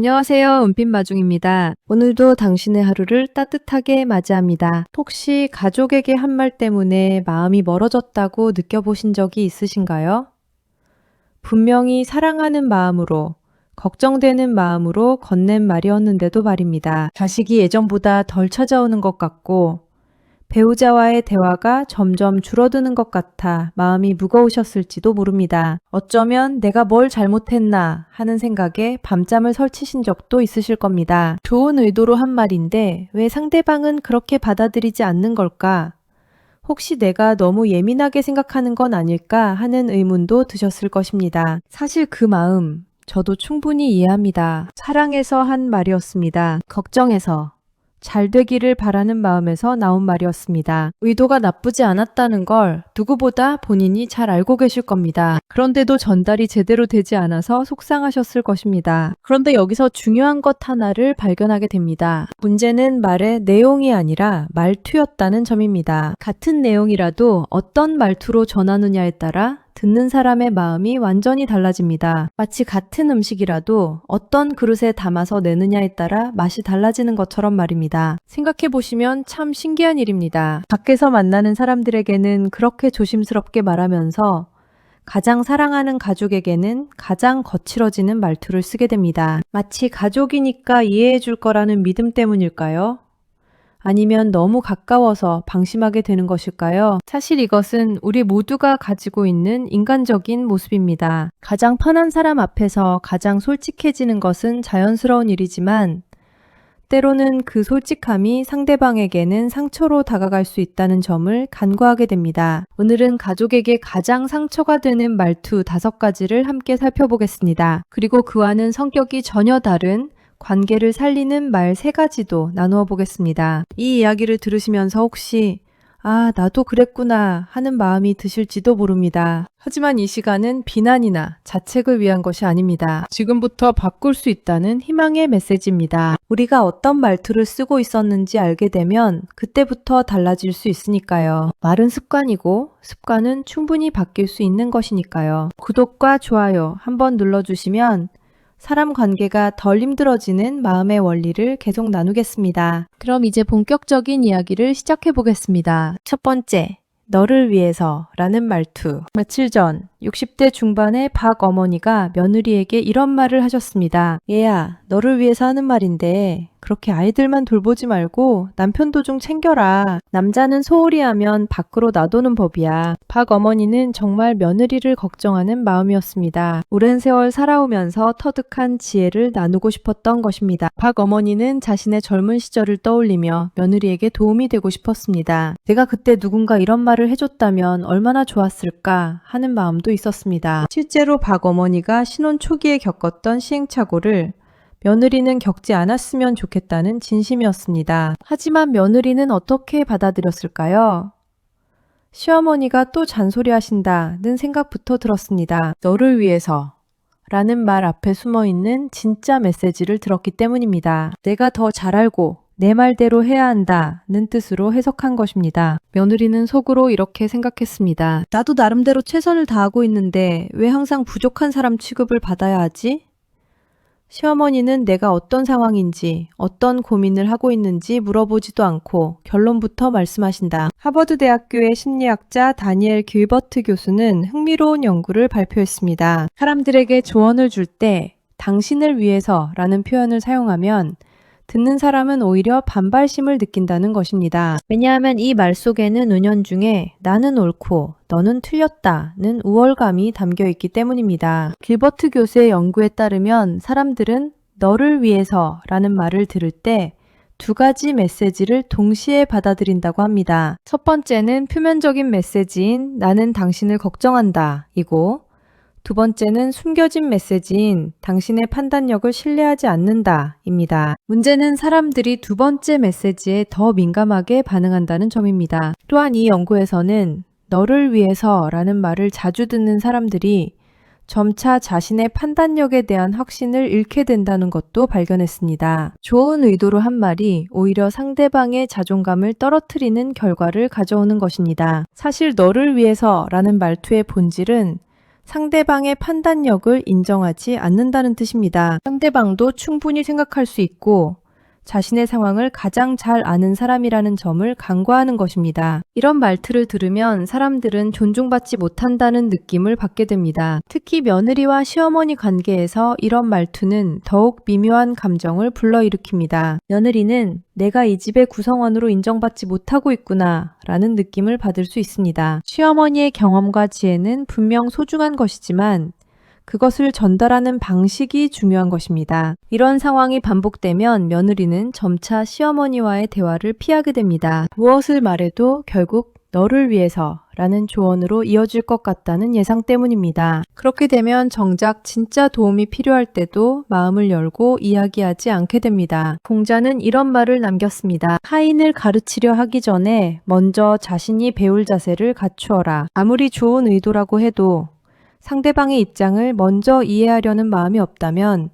안녕하세요. 은빛마중입니다. 오늘도 당신의 하루를 따뜻하게 맞이합니다. 혹시 가족에게 한 말 때문에 마음이 멀어졌다고 느껴보신 적이 있으신가요? 분명히 사랑하는 마음으로, 걱정되는 마음으로 건넨 말이었는데도 말입니다. 자식이 예전보다 덜 찾아오는 것 같고, 배우자와의 대화가 점점 줄어드는 것 같아 마음이 무거우셨을지도 모릅니다. 어쩌면 내가 뭘 잘못했나 하는 생각에 밤잠을 설치신 적도 있으실 겁니다. 좋은 의도로 한 말인데 왜 상대방은 그렇게 받아들이지 않는 걸까? 혹시 내가 너무 예민하게 생각하는 건 아닐까 하는 의문도 드셨을 것입니다. 사실 그 마음 저도 충분히 이해합니다. 사랑해서 한 말이었습니다. 걱정해서. 잘 되기를 바라는 마음에서 나온 말이었습니다. 의도가 나쁘지 않았다는 걸 누구보다 본인이 잘 알고 계실 겁니다. 그런데도 전달이 제대로 되지 않아서 속상하셨을 것입니다. 그런데 여기서 중요한 것 하나를 발견하게 됩니다. 문제는 말의 내용이 아니라 말투였다는 점입니다. 같은 내용이라도 어떤 말투로 전하느냐에 따라 듣는 사람의 마음이 완전히 달라집니다. 마치 같은 음식이라도 어떤 그릇에 담아서 내느냐에 따라 맛이 달라지는 것처럼 말입니다. 생각해보시면 참 신기한 일입니다. 밖에서 만나는 사람들에게는 그렇게 조심스럽게 말하면서 가장 사랑하는 가족에게는 가장 거칠어지는 말투를 쓰게 됩니다. 마치 가족이니까 이해해 줄 거라는 믿음 때문일까요? 아니면 너무 가까워서 방심하게 되는 것일까요? 사실 이것은 우리 모두가 가지고 있는 인간적인 모습입니다. 가장 편한 사람 앞에서 가장 솔직해지는 것은 자연스러운 일이지만 때로는 그 솔직함이 상대방에게는 상처로 다가갈 수 있다는 점을 간과하게 됩니다. 오늘은 가족에게 가장 상처가 되는 말투 5가지를 함께 살펴보겠습니다. 그리고 그와는 성격이 전혀 다른 관계를 살리는 말 3가지도 나누어 보겠습니다. 이 이야기를 들으시면서 혹시 나도 그랬구나 하는 마음이 드실지도 모릅니다. 하지만 이 시간은 비난이나 자책을 위한 것이 아닙니다. 지금부터 바꿀 수 있다는 희망의 메시지입니다. 우리가 어떤 말투를 쓰고 있었는지 알게 되면 그때부터 달라질 수 있으니까요. 말은 습관이고 습관은 충분히 바뀔 수 있는 것이니까요. 구독과 좋아요 한번 눌러주시면 사람 관계가 덜 힘들어지는 마음의 원리를 계속 나누겠습니다. 그럼 이제 본격적인 이야기를 시작해 보겠습니다. 첫 번째, 너를 위해서 라는 말투. 며칠 전 60대 중반의 박 어머니가 며느리에게 이런 말을 하셨습니다. 얘야, 너를 위해서 하는 말인데 그렇게 아이들만 돌보지 말고 남편도 좀 챙겨라. 남자는 소홀히 하면 밖으로 놔두는 법이야. 박 어머니는 정말 며느리를 걱정하는 마음이었습니다. 오랜 세월 살아오면서 터득한 지혜를 나누고 싶었던 것입니다. 박 어머니는 자신의 젊은 시절을 떠올리며 며느리에게 도움이 되고 싶었습니다. 내가 그때 누군가 이런 말을 해줬다면 얼마나 좋았을까 하는 마음도 있었습니다. 실제로 박 어머니가 신혼 초기에 겪었던 시행착오를 며느리는 겪지 않았으면 좋겠다는 진심이었습니다. 하지만 며느리는 어떻게 받아들였을까요? 시어머니가 또 잔소리 하신다는 생각부터 들었습니다. 너를 위해서 라는 말 앞에 숨어있는 진짜 메시지를 들었기 때문입니다. 내가 더 잘 알고 내 말대로 해야 한다는 뜻으로 해석한 것입니다. 며느리는 속으로 이렇게 생각했습니다. 나도 나름대로 최선을 다하고 있는데 왜 항상 부족한 사람 취급을 받아야 하지? 시어머니는 내가 어떤 상황인지, 어떤 고민을 하고 있는지 물어보지도 않고 결론부터 말씀하신다. 하버드 대학교의 심리학자 다니엘 길버트 교수는 흥미로운 연구를 발표했습니다. 사람들에게 조언을 줄 때 당신을 위해서 라는 표현을 사용하면 듣는 사람은 오히려 반발심을 느낀다는 것입니다. 왜냐하면 이 말 속에는 은연중에 나는 옳고 너는 틀렸다는 우월감이 담겨 있기 때문입니다. 길버트 교수의 연구에 따르면 사람들은 너를 위해서 라는 말을 들을 때 2가지 메시지를 동시에 받아들인다고 합니다. 첫 번째는 표면적인 메시지인 나는 당신을 걱정한다 이고 두 번째는 숨겨진 메시지인 당신의 판단력을 신뢰하지 않는다 입니다. 문제는 사람들이 두 번째 메시지에 더 민감하게 반응한다는 점입니다. 또한 이 연구에서는 너를 위해서 라는 말을 자주 듣는 사람들이 점차 자신의 판단력에 대한 확신을 잃게 된다는 것도 발견했습니다. 좋은 의도로 한 말이 오히려 상대방의 자존감을 떨어뜨리는 결과를 가져오는 것입니다. 사실 너를 위해서 라는 말투의 본질은 상대방의 판단력을 인정하지 않는다는 뜻입니다. 상대방도 충분히 생각할 수 있고 자신의 상황을 가장 잘 아는 사람이라는 점을 간과하는 것입니다. 이런 말투를 들으면 사람들은 존중받지 못한다는 느낌을 받게 됩니다. 특히 며느리와 시어머니 관계에서 이런 말투는 더욱 미묘한 감정을 불러일으킵니다. 며느리는 내가 이 집의 구성원으로 인정받지 못하고 있구나 라는 느낌을 받을 수 있습니다. 시어머니의 경험과 지혜는 분명 소중한 것이지만 그것을 전달하는 방식이 중요한 것입니다. 이런 상황이 반복되면 며느리는 점차 시어머니와의 대화를 피하게 됩니다. 무엇을 말해도 결국 너를 위해서 라는 조언으로 이어질 것 같다는 예상 때문입니다. 그렇게 되면 정작 진짜 도움이 필요할 때도 마음을 열고 이야기하지 않게 됩니다. 공자는 이런 말을 남겼습니다. 타인을 가르치려 하기 전에 먼저 자신이 배울 자세를 갖추어라. 아무리 좋은 의도라고 해도 상대방의 입장을 먼저 이해하려는 마음이 없다면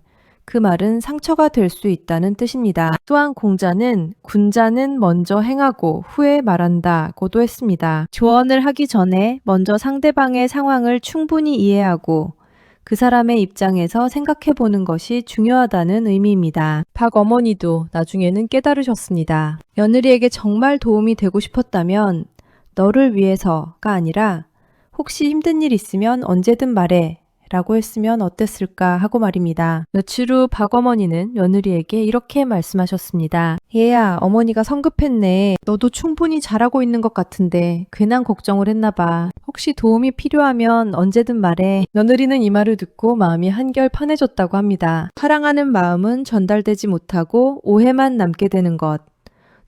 그 말은 상처가 될 수 있다는 뜻입니다. 또한 공자는 군자는 먼저 행하고 후에 말한다고도 했습니다. 조언을 하기 전에 먼저 상대방의 상황을 충분히 이해하고 그 사람의 입장에서 생각해 보는 것이 중요하다는 의미입니다. 박 어머니도 나중에는 깨달으셨습니다. 며느리에게 정말 도움이 되고 싶었다면 너를 위해서가 아니라 혹시 힘든 일 있으면 언제든 말해 라고 했으면 어땠을까 하고 말입니다. 며칠 후 박어머니는 며느리에게 이렇게 말씀하셨습니다. 얘야, 어머니가 성급했네. 너도 충분히 잘하고 있는 것 같은데 괜한 걱정을 했나 봐. 혹시 도움이 필요하면 언제든 말해. 며느리는 이 말을 듣고 마음이 한결 편해졌다고 합니다. 사랑하는 마음은 전달되지 못하고 오해만 남게 되는 것.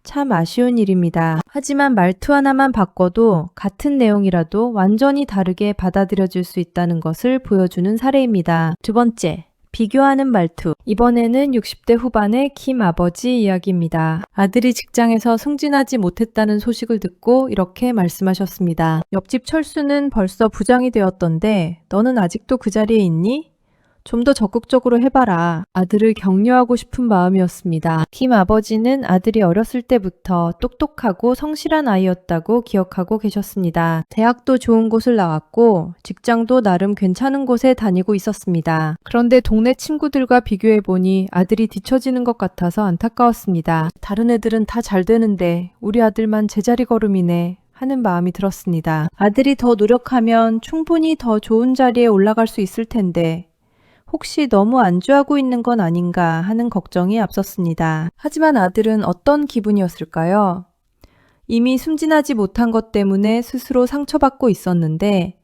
참 아쉬운 일입니다. 하지만 말투 하나만 바꿔도 같은 내용이라도 완전히 다르게 받아들여질 수 있다는 것을 보여주는 사례입니다. 두 번째, 비교하는 말투. 이번에는 60대 후반의 김 아버지 이야기입니다. 아들이 직장에서 승진하지 못했다는 소식을 듣고 이렇게 말씀하셨습니다. 옆집 철수는 벌써 부장이 되었던데 너는 아직도 그 자리에 있니? 좀 더 적극적으로 해봐라. 아들을 격려하고 싶은 마음이었습니다. 김 아버지는 아들이 어렸을 때부터 똑똑하고 성실한 아이였다고 기억하고 계셨습니다. 대학도 좋은 곳을 나왔고 직장도 나름 괜찮은 곳에 다니고 있었습니다. 그런데 동네 친구들과 비교해보니 아들이 뒤처지는 것 같아서 안타까웠습니다. 다른 애들은 다 잘 되는데 우리 아들만 제자리 걸음이네. 하는 마음이 들었습니다. 아들이 더 노력하면 충분히 더 좋은 자리에 올라갈 수 있을 텐데 혹시 너무 안주하고 있는 건 아닌가 하는 걱정이 앞섰습니다. 하지만 아들은 어떤 기분이었을까요? 이미 승진하지 못한 것 때문에 스스로 상처받고 있었는데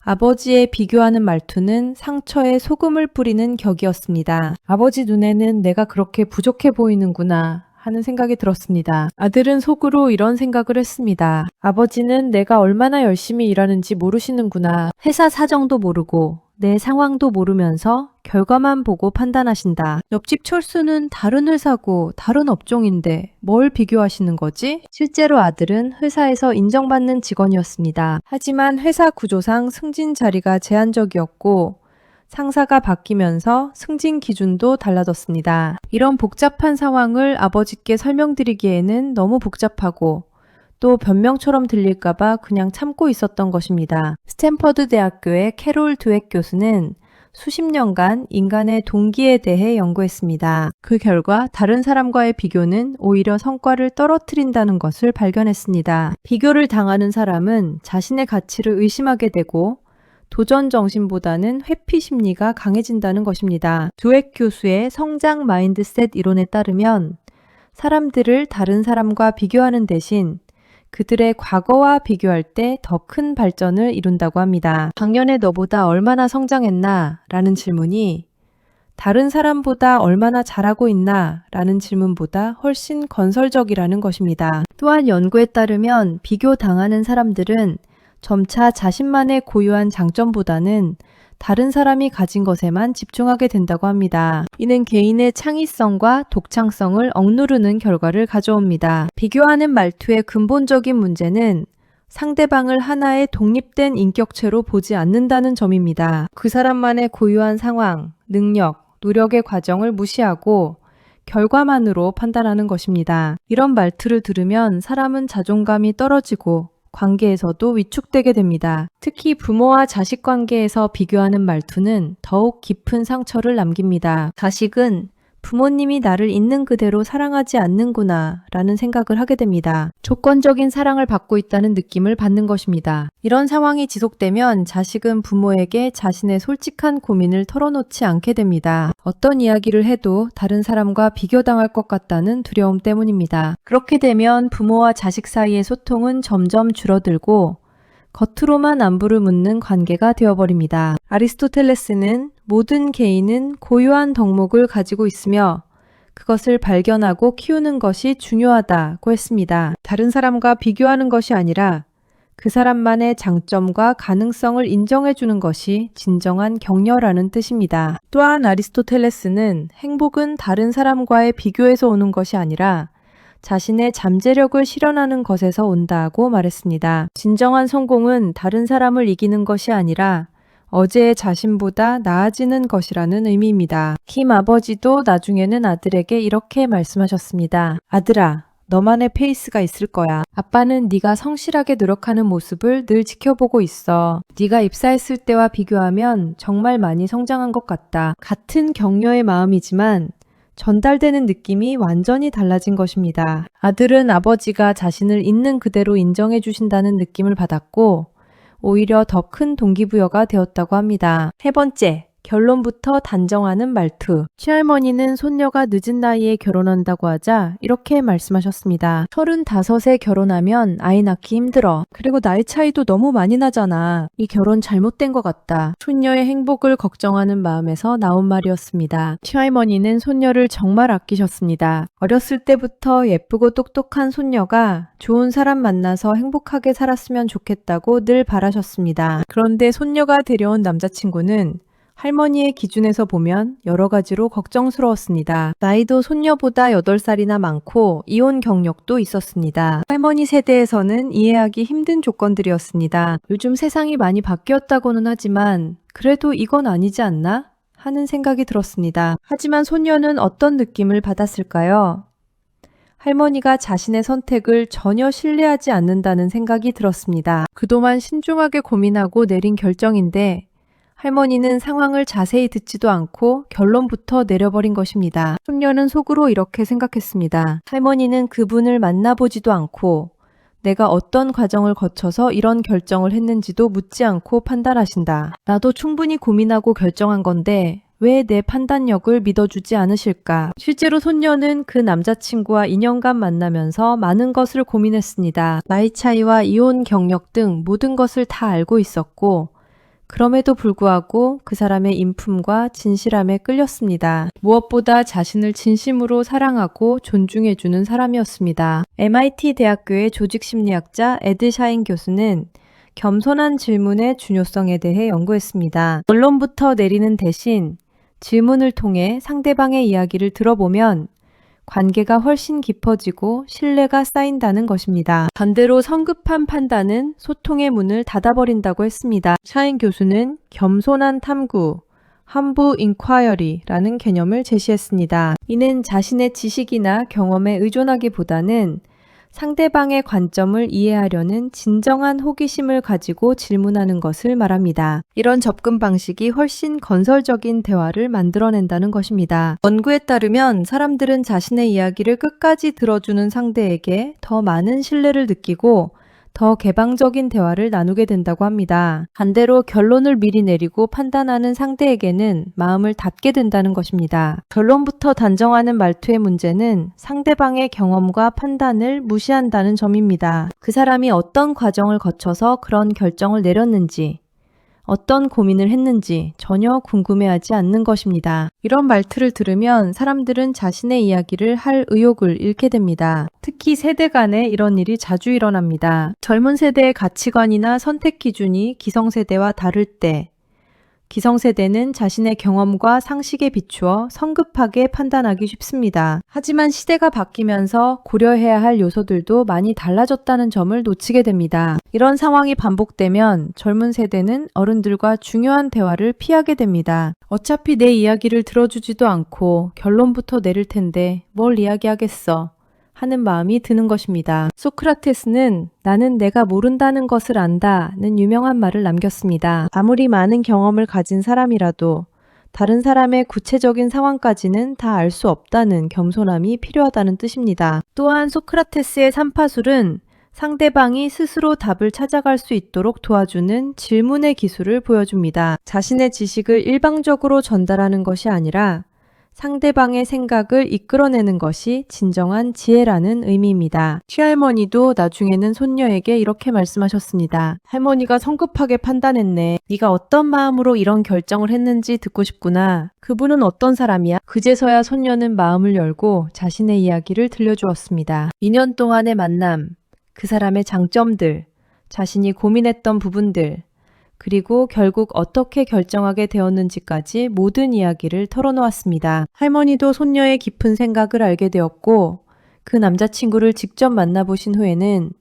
아버지의 비교하는 말투는 상처에 소금을 뿌리는 격이었습니다. 아버지 눈에는 내가 그렇게 부족해 보이는구나 하는 생각이 들었습니다. 아들은 속으로 이런 생각을 했습니다. 아버지는 내가 얼마나 열심히 일하는지 모르시는구나. 회사 사정도 모르고 내 상황도 모르면서 결과만 보고 판단하신다. 옆집 철수는 다른 회사고 다른 업종인데 뭘 비교하시는 거지? 실제로 아들은 회사에서 인정받는 직원이었습니다. 하지만 회사 구조상 승진 자리가 제한적이었고 상사가 바뀌면서 승진 기준도 달라졌습니다. 이런 복잡한 상황을 아버지께 설명드리기에는 너무 복잡하고 또 변명처럼 들릴까봐 그냥 참고 있었던 것입니다. 스탠퍼드 대학교의 캐롤 드웩 교수는 수십 년간 인간의 동기에 대해 연구했습니다. 그 결과 다른 사람과의 비교는 오히려 성과를 떨어뜨린다는 것을 발견했습니다. 비교를 당하는 사람은 자신의 가치를 의심하게 되고 도전 정신보다는 회피 심리가 강해진다는 것입니다. 드웩 교수의 성장 마인드셋 이론에 따르면 사람들을 다른 사람과 비교하는 대신 그들의 과거와 비교할 때 더 큰 발전을 이룬다고 합니다. 작년에 너보다 얼마나 성장했나? 라는 질문이 다른 사람보다 얼마나 잘하고 있나? 라는 질문보다 훨씬 건설적이라는 것입니다. 또한 연구에 따르면 비교당하는 사람들은 점차 자신만의 고유한 장점보다는 다른 사람이 가진 것에만 집중하게 된다고 합니다. 이는 개인의 창의성과 독창성을 억누르는 결과를 가져옵니다. 비교하는 말투의 근본적인 문제는 상대방을 하나의 독립된 인격체로 보지 않는다는 점입니다. 그 사람만의 고유한 상황, 능력, 노력의 과정을 무시하고 결과만으로 판단하는 것입니다. 이런 말투를 들으면 사람은 자존감이 떨어지고 관계에서도 위축되게 됩니다. 특히 부모와 자식 관계에서 비교하는 말투는 더욱 깊은 상처를 남깁니다. 자식은 부모님이 나를 있는 그대로 사랑하지 않는구나 라는 생각을 하게 됩니다. 조건적인 사랑을 받고 있다는 느낌을 받는 것입니다. 이런 상황이 지속되면 자식은 부모에게 자신의 솔직한 고민을 털어놓지 않게 됩니다. 어떤 이야기를 해도 다른 사람과 비교당할 것 같다는 두려움 때문입니다. 그렇게 되면 부모와 자식 사이의 소통은 점점 줄어들고 겉으로만 안부를 묻는 관계가 되어버립니다. 아리스토텔레스는 모든 개인은 고유한 덕목을 가지고 있으며 그것을 발견하고 키우는 것이 중요하다고 했습니다. 다른 사람과 비교하는 것이 아니라 그 사람만의 장점과 가능성을 인정해주는 것이 진정한 격려라는 뜻입니다. 또한 아리스토텔레스는 행복은 다른 사람과의 비교에서 오는 것이 아니라 자신의 잠재력을 실현하는 것에서 온다고 말했습니다. 진정한 성공은 다른 사람을 이기는 것이 아니라 어제의 자신보다 나아지는 것이라는 의미입니다. 킴 아버지도 나중에는 아들에게 이렇게 말씀하셨습니다. 아들아, 너만의 페이스가 있을 거야. 아빠는 네가 성실하게 노력하는 모습을 늘 지켜보고 있어. 네가 입사했을 때와 비교하면 정말 많이 성장한 것 같다. 같은 격려의 마음이지만 전달되는 느낌이 완전히 달라진 것입니다. 아들은 아버지가 자신을 있는 그대로 인정해 주신다는 느낌을 받았고 오히려 더 큰 동기부여가 되었다고 합니다. 세 번째, 결론부터 단정하는 말투. 시할머니는 손녀가 늦은 나이에 결혼한다고 하자 이렇게 말씀하셨습니다. 35에 결혼하면 아이 낳기 힘들어. 그리고 나이 차이도 너무 많이 나잖아. 이 결혼 잘못된 것 같다. 손녀의 행복을 걱정하는 마음에서 나온 말이었습니다. 시할머니는 손녀를 정말 아끼셨습니다. 어렸을 때부터 예쁘고 똑똑한 손녀가 좋은 사람 만나서 행복하게 살았으면 좋겠다고 늘 바라셨습니다. 그런데 손녀가 데려온 남자친구는 할머니의 기준에서 보면 여러 가지로 걱정스러웠습니다. 나이도 손녀보다 8살이나 많고 이혼 경력도 있었습니다. 할머니 세대에서는 이해하기 힘든 조건들이었습니다. 요즘 세상이 많이 바뀌었다고는 하지만 그래도 이건 아니지 않나? 하는 생각이 들었습니다. 하지만 손녀는 어떤 느낌을 받았을까요? 할머니가 자신의 선택을 전혀 신뢰하지 않는다는 생각이 들었습니다. 그동안 신중하게 고민하고 내린 결정인데 할머니는 상황을 자세히 듣지도 않고 결론부터 내려버린 것입니다. 손녀는 속으로 이렇게 생각했습니다. 할머니는 그분을 만나보지도 않고 내가 어떤 과정을 거쳐서 이런 결정을 했는지도 묻지 않고 판단하신다. 나도 충분히 고민하고 결정한 건데 왜 내 판단력을 믿어주지 않으실까? 실제로 손녀는 그 남자친구와 2년간 만나면서 많은 것을 고민했습니다. 나이 차이와 이혼 경력 등 모든 것을 다 알고 있었고 그럼에도 불구하고 그 사람의 인품과 진실함에 끌렸습니다. 무엇보다 자신을 진심으로 사랑하고 존중해주는 사람이었습니다. MIT 대학교의 조직심리학자 에드 샤인 교수는 겸손한 질문의 중요성에 대해 연구했습니다. 결론부터 내리는 대신 질문을 통해 상대방의 이야기를 들어보면 관계가 훨씬 깊어지고 신뢰가 쌓인다는 것입니다. 반대로 성급한 판단은 소통의 문을 닫아버린다고 했습니다. 샤인 교수는 겸손한 탐구, humble inquiry라는 개념을 제시했습니다. 이는 자신의 지식이나 경험에 의존하기보다는 상대방의 관점을 이해하려는 진정한 호기심을 가지고 질문하는 것을 말합니다. 이런 접근 방식이 훨씬 건설적인 대화를 만들어낸다는 것입니다. 연구에 따르면 사람들은 자신의 이야기를 끝까지 들어주는 상대에게 더 많은 신뢰를 느끼고 더 개방적인 대화를 나누게 된다고 합니다. 반대로 결론을 미리 내리고 판단하는 상대에게는 마음을 닫게 된다는 것입니다. 결론부터 단정하는 말투의 문제는 상대방의 경험과 판단을 무시한다는 점입니다. 그 사람이 어떤 과정을 거쳐서 그런 결정을 내렸는지, 어떤 고민을 했는지 전혀 궁금해하지 않는 것입니다. 이런 말투를 들으면 사람들은 자신의 이야기를 할 의욕을 잃게 됩니다. 특히 세대 간에 이런 일이 자주 일어납니다. 젊은 세대의 가치관이나 선택 기준이 기성세대와 다를 때 기성세대는 자신의 경험과 상식에 비추어 성급하게 판단하기 쉽습니다. 하지만 시대가 바뀌면서 고려해야 할 요소들도 많이 달라졌다는 점을 놓치게 됩니다. 이런 상황이 반복되면 젊은 세대는 어른들과 중요한 대화를 피하게 됩니다. 어차피 내 이야기를 들어주지도 않고 결론부터 내릴 텐데 뭘 이야기하겠어 하는 마음이 드는 것입니다. 소크라테스는 나는 내가 모른다는 것을 안다는 유명한 말을 남겼습니다. 아무리 많은 경험을 가진 사람이라도 다른 사람의 구체적인 상황까지는 다 알 수 없다는 겸손함이 필요하다는 뜻입니다. 또한 소크라테스의 삼파술은 상대방이 스스로 답을 찾아갈 수 있도록 도와주는 질문의 기술을 보여줍니다. 자신의 지식을 일방적으로 전달하는 것이 아니라 상대방의 생각을 이끌어내는 것이 진정한 지혜라는 의미입니다. 시할머니도 나중에는 손녀에게 이렇게 말씀하셨습니다. 할머니가 성급하게 판단했네. 네가 어떤 마음으로 이런 결정을 했는지 듣고 싶구나. 그분은 어떤 사람이야? 그제서야 손녀는 마음을 열고 자신의 이야기를 들려주었습니다. 2년 동안의 만남, 그 사람의 장점들, 자신이 고민했던 부분들, 그리고 결국 어떻게 결정하게 되었는지까지 모든 이야기를 털어놓았습니다. 할머니도 손녀의 깊은 생각을 알게 되었고 그 남자친구를 직접 만나보신 후에는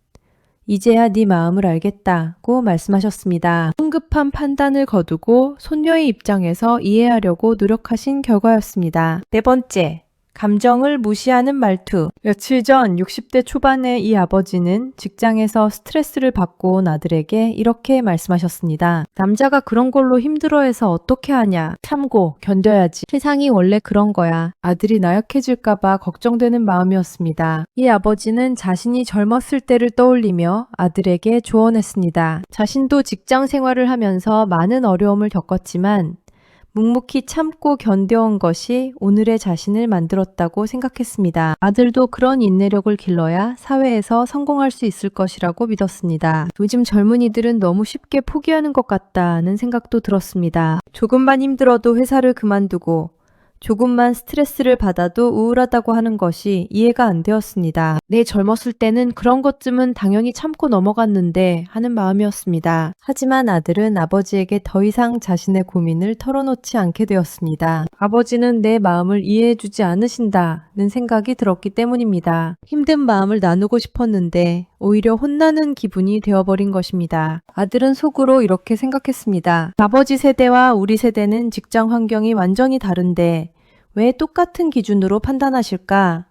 이제야 네 마음을 알겠다고 말씀하셨습니다. 성급한 판단을 거두고 손녀의 입장에서 이해하려고 노력하신 결과였습니다. 네 번째, 감정을 무시하는 말투. 며칠 전 60대 초반의 이 아버지는 직장에서 스트레스를 받고 온 아들에게 이렇게 말씀하셨습니다. 남자가 그런 걸로 힘들어해서 어떻게 하냐. 참고 견뎌야지. 세상이 원래 그런 거야. 아들이 나약해질까봐 걱정되는 마음이었습니다. 이 아버지는 자신이 젊었을 때를 떠올리며 아들에게 조언했습니다. 자신도 직장 생활을 하면서 많은 어려움을 겪었지만 묵묵히 참고 견뎌온 것이 오늘의 자신을 만들었다고 생각했습니다. 아들도 그런 인내력을 길러야 사회에서 성공할 수 있을 것이라고 믿었습니다. 요즘 젊은이들은 너무 쉽게 포기하는 것 같다는 생각도 들었습니다. 조금만 힘들어도 회사를 그만두고 조금만 스트레스를 받아도 우울하다고 하는 것이 이해가 안 되었습니다. 내 젊었을 때는 그런 것쯤은 당연히 참고 넘어갔는데 하는 마음이었습니다. 하지만 아들은 아버지에게 더 이상 자신의 고민을 털어놓지 않게 되었습니다. 아버지는 내 마음을 이해해주지 않으신다는 생각이 들었기 때문입니다. 힘든 마음을 나누고 싶었는데 오히려 혼나는 기분이 되어버린 것입니다. 아들은 속으로 이렇게 생각했습니다. 아버지 세대와 우리 세대는 직장 환경이 완전히 다른데 왜 똑같은 기준으로 판단하실까?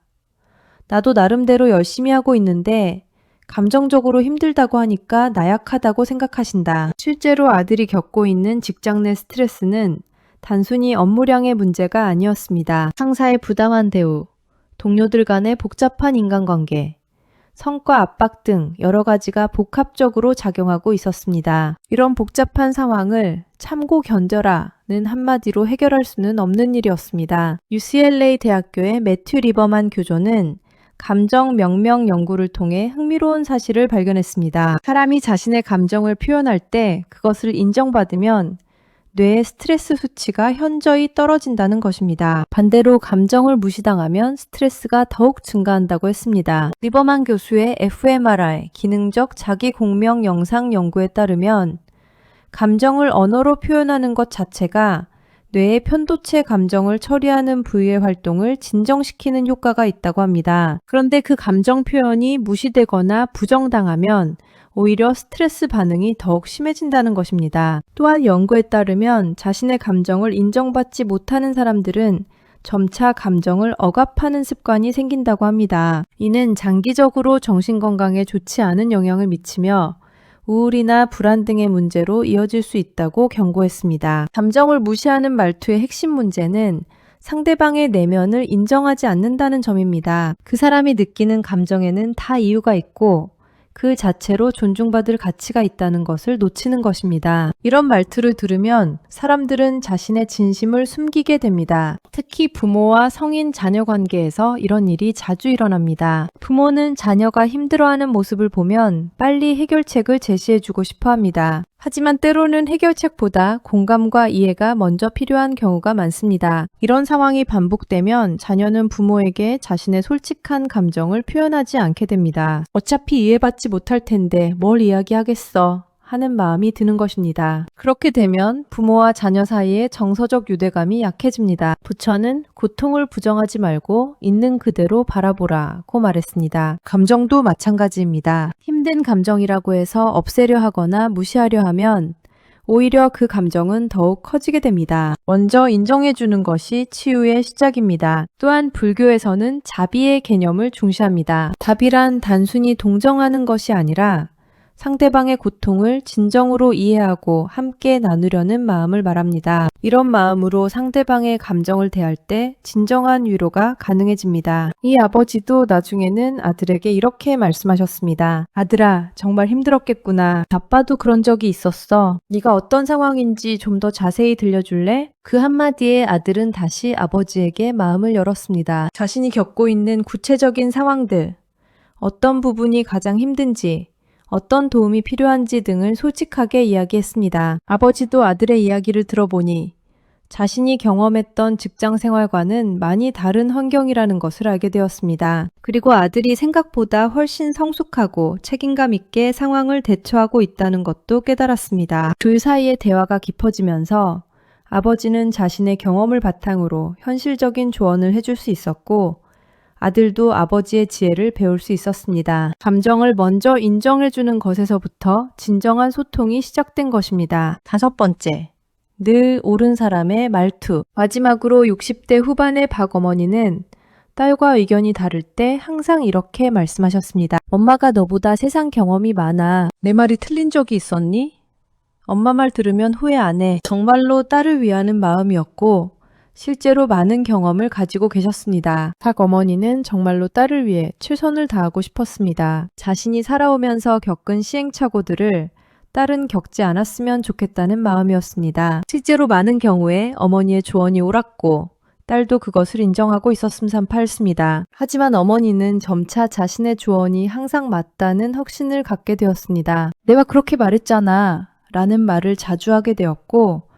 나도 나름대로 열심히 하고 있는데 감정적으로 힘들다고 하니까 나약하다고 생각하신다. 실제로 아들이 겪고 있는 직장 내 스트레스는 단순히 업무량의 문제가 아니었습니다. 상사의 부당한 대우, 동료들 간의 복잡한 인간관계, 성과 압박 등 여러 가지가 복합적으로 작용하고 있었습니다. 이런 복잡한 상황을 참고 견뎌라는 한마디로 해결할 수는 없는 일이었습니다. UCLA 대학교의 매튜 리버만 교조는 감정 명명 연구를 통해 흥미로운 사실을 발견했습니다. 사람이 자신의 감정을 표현할 때 그것을 인정받으면 뇌의 스트레스 수치가 현저히 떨어진다는 것입니다. 반대로 감정을 무시당하면 스트레스가 더욱 증가한다고 했습니다. 리버만 교수의 fMRI, 기능적 자기 공명 영상 연구에 따르면 감정을 언어로 표현하는 것 자체가 뇌의 편도체 감정을 처리하는 부위의 활동을 진정시키는 효과가 있다고 합니다. 그런데 그 감정 표현이 무시되거나 부정당하면 오히려 스트레스 반응이 더욱 심해진다는 것입니다. 또한 연구에 따르면 자신의 감정을 인정받지 못하는 사람들은 점차 감정을 억압하는 습관이 생긴다고 합니다. 이는 장기적으로 정신건강에 좋지 않은 영향을 미치며 우울이나 불안 등의 문제로 이어질 수 있다고 경고했습니다. 감정을 무시하는 말투의 핵심 문제는 상대방의 내면을 인정하지 않는다는 점입니다. 그 사람이 느끼는 감정에는 다 이유가 있고 그 자체로 존중받을 가치가 있다는 것을 놓치는 것입니다. 이런 말투를 들으면 사람들은 자신의 진심을 숨기게 됩니다. 특히 부모와 성인 자녀 관계에서 이런 일이 자주 일어납니다. 부모는 자녀가 힘들어하는 모습을 보면 빨리 해결책을 제시해주고 싶어 합니다. 하지만 때로는 해결책보다 공감과 이해가 먼저 필요한 경우가 많습니다. 이런 상황이 반복되면 자녀는 부모에게 자신의 솔직한 감정을 표현하지 않게 됩니다. 어차피 이해받지 못할 텐데 뭘 이야기하겠어 하는 마음이 드는 것입니다. 그렇게 되면 부모와 자녀 사이의 정서적 유대감이 약해집니다. 부처는 고통을 부정하지 말고 있는 그대로 바라보라고 말했습니다. 감정도 마찬가지입니다. 힘든 감정이라고 해서 없애려 하거나 무시하려 하면 오히려 그 감정은 더욱 커지게 됩니다. 먼저 인정해주는 것이 치유의 시작입니다. 또한 불교에서는 자비의 개념을 중시합니다. 자비란 단순히 동정하는 것이 아니라 상대방의 고통을 진정으로 이해하고 함께 나누려는 마음을 말합니다. 이런 마음으로 상대방의 감정을 대할 때 진정한 위로가 가능해집니다. 이 아버지도 나중에는 아들에게 이렇게 말씀하셨습니다. 아들아, 정말 힘들었겠구나. 아빠도 그런 적이 있었어. 네가 어떤 상황인지 좀 더 자세히 들려줄래? 그 한마디에 아들은 다시 아버지에게 마음을 열었습니다. 자신이 겪고 있는 구체적인 상황들, 어떤 부분이 가장 힘든지, 어떤 도움이 필요한지 등을 솔직하게 이야기했습니다. 아버지도 아들의 이야기를 들어보니 자신이 경험했던 직장 생활과는 많이 다른 환경이라는 것을 알게 되었습니다. 그리고 아들이 생각보다 훨씬 성숙하고 책임감 있게 상황을 대처하고 있다는 것도 깨달았습니다. 둘 사이의 대화가 깊어지면서 아버지는 자신의 경험을 바탕으로 현실적인 조언을 해줄 수 있었고 아들도 아버지의 지혜를 배울 수 있었습니다. 감정을 먼저 인정해주는 것에서부터 진정한 소통이 시작된 것입니다. 5번째, 늘 옳은 사람의 말투. 마지막으로 60대 후반의 박 어머니는 딸과 의견이 다를 때 항상 이렇게 말씀하셨습니다. 엄마가 너보다 세상 경험이 많아. 내 말이 틀린 적이 있었니? 엄마 말 들으면 후회 안 해. 정말로 딸을 위하는 마음이었고 실제로 많은 경험을 가지고 계셨습니다. 박 어머니는 정말로 딸을 위해 최선을 다하고 싶었습니다. 자신이 살아오면서 겪은 시행착오들을 딸은 겪지 않았으면 좋겠다는 마음이었습니다. 실제로 많은 경우에 어머니의 조언이 옳았고 딸도 그것을 인정하고 있었음삼파였습니다. 하지만 어머니는 점차 자신의 조언이 항상 맞다는 확신을 갖게 되었습니다. 내가 그렇게 말했잖아 라는 말을 자주 하게 되었고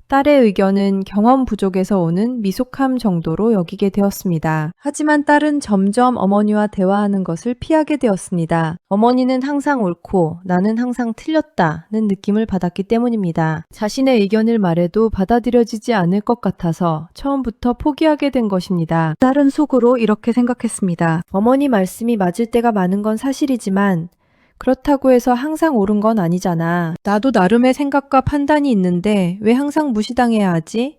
딸의 의견은 경험 부족에서 오는 미숙함 정도로 여기게 되었습니다. 하지만 딸은 점점 어머니와 대화하는 것을 피하게 되었습니다. 어머니는 항상 옳고 나는 항상 틀렸다는 느낌을 받았기 때문입니다. 자신의 의견을 말해도 받아들여지지 않을 것 같아서 처음부터 포기하게 된 것입니다. 딸은 속으로 이렇게 생각했습니다. 어머니 말씀이 맞을 때가 많은 건 사실이지만 그렇다고 해서 항상 옳은 건 아니잖아. 나도 나름의 생각과 판단이 있는데 왜 항상 무시당해야 하지?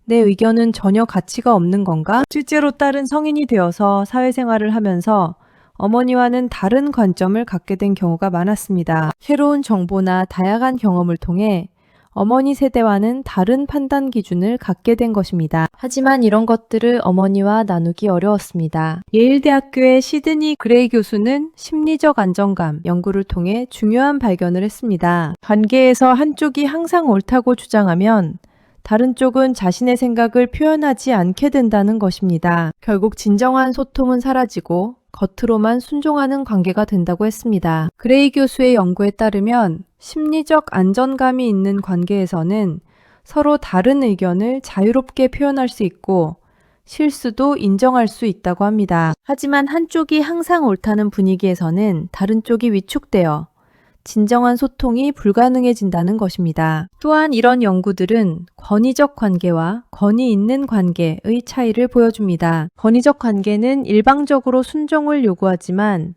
내 의견은 전혀 가치가 없는 건가? 실제로 딸은 성인이 되어서 사회생활을 하면서 어머니와는 다른 관점을 갖게 된 경우가 많았습니다. 새로운 정보나 다양한 경험을 통해 어머니 세대와는 다른 판단 기준을 갖게 된 것입니다. 하지만 이런 것들을 어머니와 나누기 어려웠습니다. 예일대학교의 시드니 그레이 교수는 심리적 안정감 연구를 통해 중요한 발견을 했습니다. 관계에서 한쪽이 항상 옳다고 주장하면 다른 쪽은 자신의 생각을 표현하지 않게 된다는 것입니다. 결국 진정한 소통은 사라지고 겉으로만 순종하는 관계가 된다고 했습니다. 그레이 교수의 연구에 따르면 심리적 안정감이 있는 관계에서는 서로 다른 의견을 자유롭게 표현할 수 있고 실수도 인정할 수 있다고 합니다. 하지만 한쪽이 항상 옳다는 분위기에서는 다른 쪽이 위축되어 진정한 소통이 불가능해진다는 것입니다. 또한 이런 연구들은 권위적 관계와 권위 있는 관계의 차이를 보여줍니다. 권위적 관계는 일방적으로 순종을 요구하지만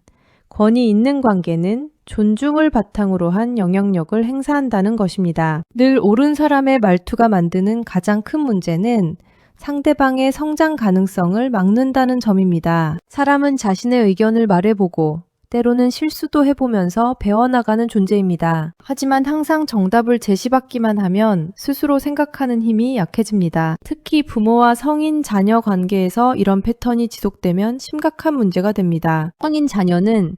권위 있는 관계는 존중을 바탕으로 한 영향력을 행사한다는 것입니다. 늘 옳은 사람의 말투가 만드는 가장 큰 문제는 상대방의 성장 가능성을 막는다는 점입니다. 사람은 자신의 의견을 말해보고 때로는 실수도 해보면서 배워나가는 존재입니다. 하지만 항상 정답을 제시받기만 하면 스스로 생각하는 힘이 약해집니다. 특히 부모와 성인 자녀 관계에서 이런 패턴이 지속되면 심각한 문제가 됩니다. 성인 자녀는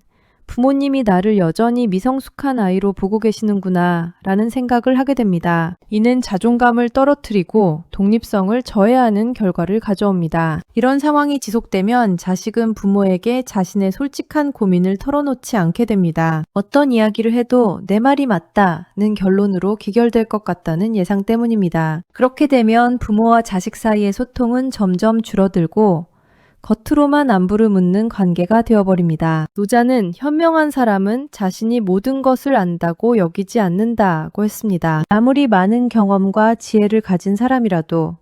부모님이 나를 여전히 미성숙한 아이로 보고 계시는구나 라는 생각을 하게 됩니다. 이는 자존감을 떨어뜨리고 독립성을 저해하는 결과를 가져옵니다. 이런 상황이 지속되면 자식은 부모에게 자신의 솔직한 고민을 털어놓지 않게 됩니다. 어떤 이야기를 해도 내 말이 맞다는 결론으로 귀결될 것 같다는 예상 때문입니다. 그렇게 되면 부모와 자식 사이의 소통은 점점 줄어들고 겉으로만 안부를 묻는 관계가 되어버립니다. 노자는 현명한 사람은 자신이 모든 것을 안다고 여기지 않는다고 했습니다. 아무리 많은 경험과 지혜를 가진 사람이라도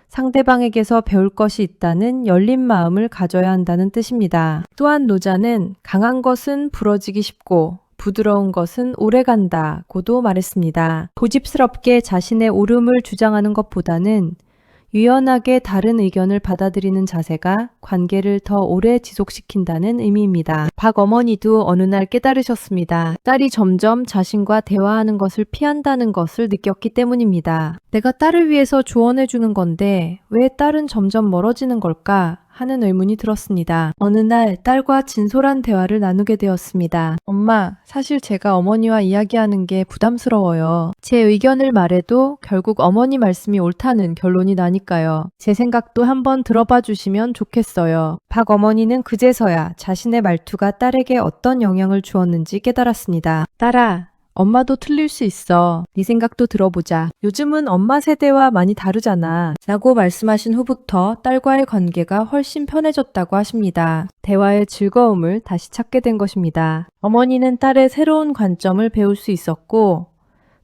상대방에게서 배울 것이 있다는 열린 마음을 가져야 한다는 뜻입니다. 또한 노자는 강한 것은 부러지기 쉽고 부드러운 것은 오래간다 고도 말했습니다. 고집스럽게 자신의 옳음을 주장하는 것보다는 유연하게 다른 의견을 받아들이는 자세가 관계를 더 오래 지속시킨다는 의미입니다. 박 어머니도 어느 날 깨달으셨습니다. 딸이 점점 자신과 대화하는 것을 피한다는 것을 느꼈기 때문입니다. 내가 딸을 위해서 조언해주는 건데 왜 딸은 점점 멀어지는 걸까? 하는 의문이 들었습니다. 어느 날 딸과 진솔한 대화를 나누게 되었습니다. 엄마, 사실 제가 어머니와 이야기하는 게 부담스러워요. 제 의견을 말해도 결국 어머니 말씀이 옳다는 결론이 나니까요. 제 생각도 한번 들어봐 주시면 좋겠어요. 박 어머니는 그제서야 자신의 말투가 딸에게 어떤 영향을 주었는지 깨달았습니다. 딸아, 엄마도 틀릴 수 있어. 네 생각도 들어보자. 요즘은 엄마 세대와 많이 다르잖아. 라고 말씀하신 후부터 딸과의 관계가 훨씬 편해졌다고 하십니다. 대화의 즐거움을 다시 찾게 된 것입니다. 어머니는 딸의 새로운 관점을 배울 수 있었고,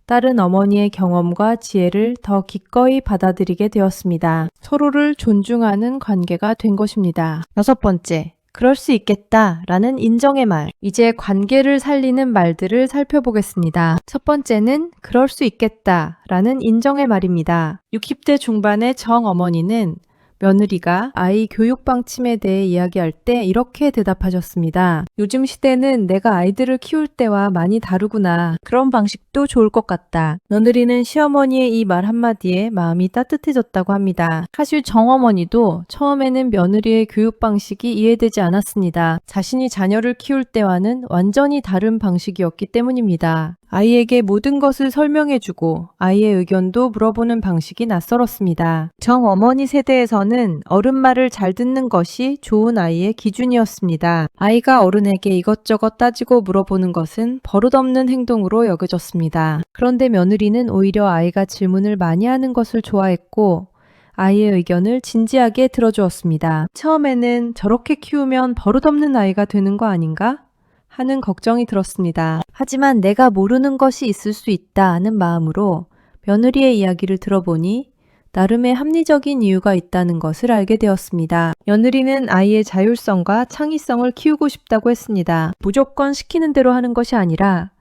딸은 어머니의 경험과 지혜를 더 기꺼이 받아들이게 되었습니다. 서로를 존중하는 관계가 된 것입니다. 6번째. 그럴 수 있겠다 라는 인정의 말. 이제 관계를 살리는 말들을 살펴보겠습니다. 첫 번째는 그럴 수 있겠다 라는 인정의 말입니다. 60대 중반의 정 어머니는 며느리가 아이 교육 방침에 대해 이야기할 때 이렇게 대답하셨습니다. 요즘 시대는 내가 아이들을 키울 때와 많이 다르구나. 그런 방식도 좋을 것 같다. 며느리는 시어머니의 이 말 한마디에 마음이 따뜻해졌다고 합니다. 사실 정어머니도 처음에는 며느리의 교육 방식이 이해되지 않았습니다. 자신이 자녀를 키울 때와는 완전히 다른 방식이었기 때문입니다. 아이에게 모든 것을 설명해주고 아이의 의견도 물어보는 방식이 낯설었습니다. 정어머니 세대에서는 어른 말을 잘 듣는 것이 좋은 아이의 기준이었습니다. 아이가 어른에게 이것저것 따지고 물어보는 것은 버릇없는 행동으로 여겨졌습니다. 그런데 며느리는 오히려 아이가 질문을 많이 하는 것을 좋아했고 아이의 의견을 진지하게 들어주었습니다. 처음에는 저렇게 키우면 버릇없는 아이가 되는 거 아닌가? 하는 걱정이 들었습니다. 하지만 내가 모르는 것이 있을 수 있다는 마음으로 며느리의 이야기를 들어보니 나름의 합리적인 이유가 있다는 것을 알게 되었습니다. 며느리는 아이의 자율성과 창의성을 키우고 싶다고 했습니다. 무조건 시키는 대로 하는 것이 아니라